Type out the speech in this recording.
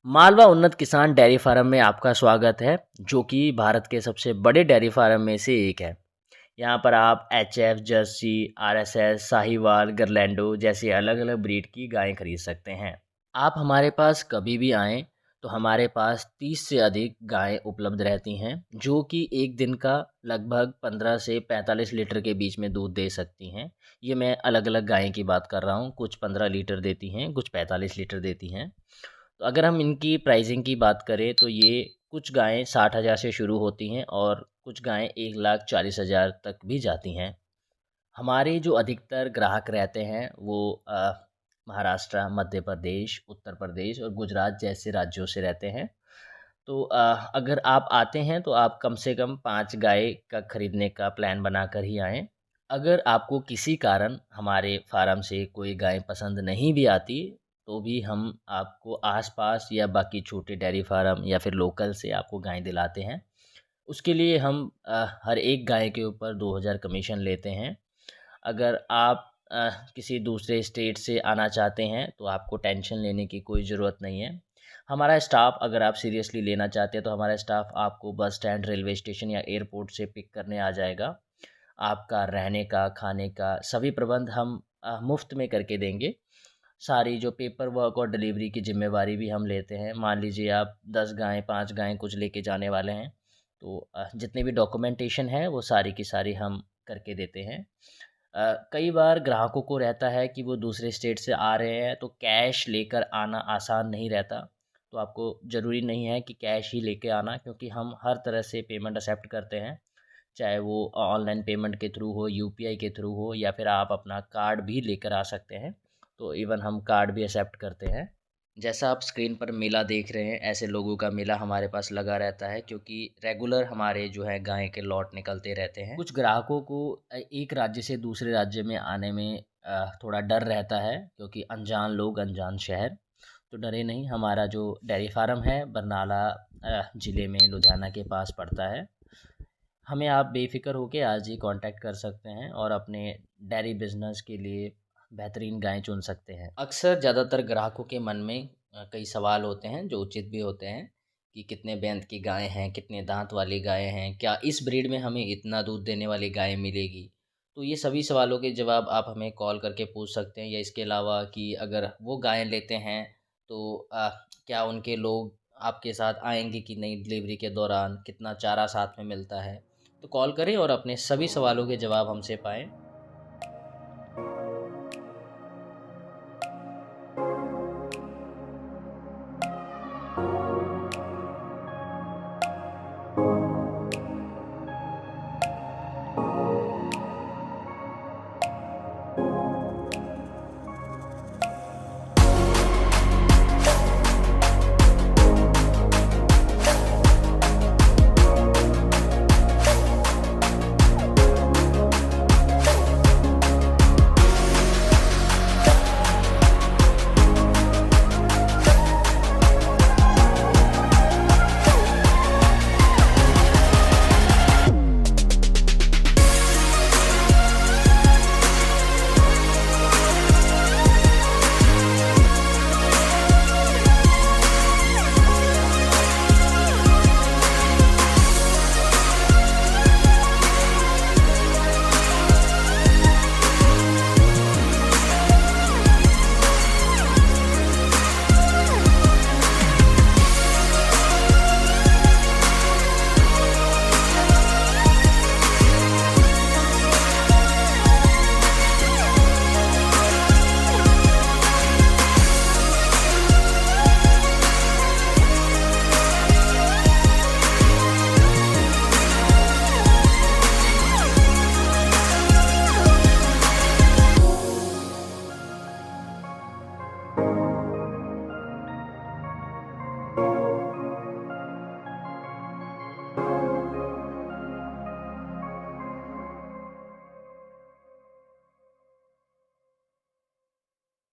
मालवा उन्नत किसान dairy farm में आपका स्वागत है, जो कि भारत के सबसे बड़े डेयरी फार्म में से एक है। यहाँ पर आप एचएफ, जर्सी, आरएसएस, साहिवाल, गरलैंडो जैसी अलग-अलग ब्रीड की गायें खरीद सकते हैं। आप हमारे पास कभी भी आएँ, तो हमारे पास 30 से अधिक गायें उपलब्ध रहती हैं, जो कि एक दिन का लगभग 15 से 45 लीटर के बीच में दूध दे सकती हैं। ये मैं अलग-अलग गायें की बात कर रहा हूँ, कुछ 15 लीटर देती हैं, कुछ 45 लीटर देती हैं। तो अगर हम इनकी प्राइसिंग की बात करें तो ये कुछ गायें 60,000 से शुरू होती हैं और कुछ गायें 1,40,000 तक भी जाती हैं। हमारे जो अधिकतर ग्राहक रहते हैं वो महाराष्ट्र, मध्य प्रदेश, उत्तर प्रदेश और गुजरात जैसे राज्यों से रहते हैं। तो अगर आप आते हैं तो आप कम से कम 5 गाय का खरीदने का प्लान बनाकर ही आएँ। अगर आपको किसी कारण हमारे फार्म से कोई गाय पसंद नहीं भी आती, तो भी हम आपको आस-पास या बाकी छोटे डेयरी फार्म या फिर लोकल से आपको गाय दिलाते हैं। उसके लिए हम हर एक गाय के ऊपर 2,000 कमीशन लेते हैं। अगर आप किसी दूसरे स्टेट से आना चाहते हैं, तो आपको टेंशन लेने की कोई ज़रूरत नहीं है। हमारा स्टाफ़ अगर आप सीरियसली लेना चाहते हैं, तो हमारा स्टाफ़ आपको बस स्टैंड, रेलवे स्टेशन या एयरपोर्ट से पिक करने आ जाएगा। आपका रहने का, खाने का सभी प्रबंध हम मुफ़्त में करके देंगे। सारी जो पेपर वर्क और डिलीवरी की ज़िम्मेवारी भी हम लेते हैं। मान लीजिए आप 10 गाय, 5 गाय कुछ लेके जाने वाले हैं, तो जितनी भी डॉक्यूमेंटेशन है, वो सारी की सारी हम करके देते हैं। कई बार ग्राहकों को रहता है कि वो दूसरे स्टेट से आ रहे हैं, तो कैश लेकर आना आसान नहीं रहता। तो आपको ज़रूरी नहीं है कि कैश ही लेके आना, क्योंकि हम हर तरह से पेमेंट एक्सेप्ट करते हैं। चाहे वो ऑनलाइन पेमेंट के थ्रू हो, यूपीआई के थ्रू हो, या फिर आप अपना कार्ड भी लेकर आ सकते हैं। तो इवन हम कार्ड भी एक्सेप्ट करते हैं। जैसा आप स्क्रीन पर मेला देख रहे हैं, ऐसे लोगों का मेला हमारे पास लगा रहता है, क्योंकि रेगुलर हमारे जो है गाय के लॉट निकलते रहते हैं। कुछ ग्राहकों को एक राज्य से दूसरे राज्य में आने में थोड़ा डर रहता है, क्योंकि अनजान लोग, अनजान शहर। तो डरे नहीं, हमारा जो डेयरी फार्म है बरनाला ज़िले में लुधियाना के पास पड़ता है। हमें आप बेफ़िक्र होके आज ही कांटेक्ट कर सकते हैं और अपने डेयरी बिज़नेस के लिए बेहतरीन गाय चुन सकते हैं। अक्सर ज़्यादातर ग्राहकों के मन में कई सवाल होते हैं जो उचित भी होते हैं, कि कितने बैंत की गाय हैं, कितने दांत वाली गाय हैं, क्या इस ब्रीड में हमें इतना दूध देने वाली गाय मिलेगी। तो ये सभी सवालों के जवाब आप हमें कॉल करके पूछ सकते हैं, या इसके अलावा कि अगर वो गाय लेते हैं तो क्या उनके लोग आपके साथ आएंगे कि नहीं, डिलीवरी के दौरान कितना चारा साथ में मिलता है। तो कॉल करें और अपने सभी सवालों के जवाब हमसे पाएँ।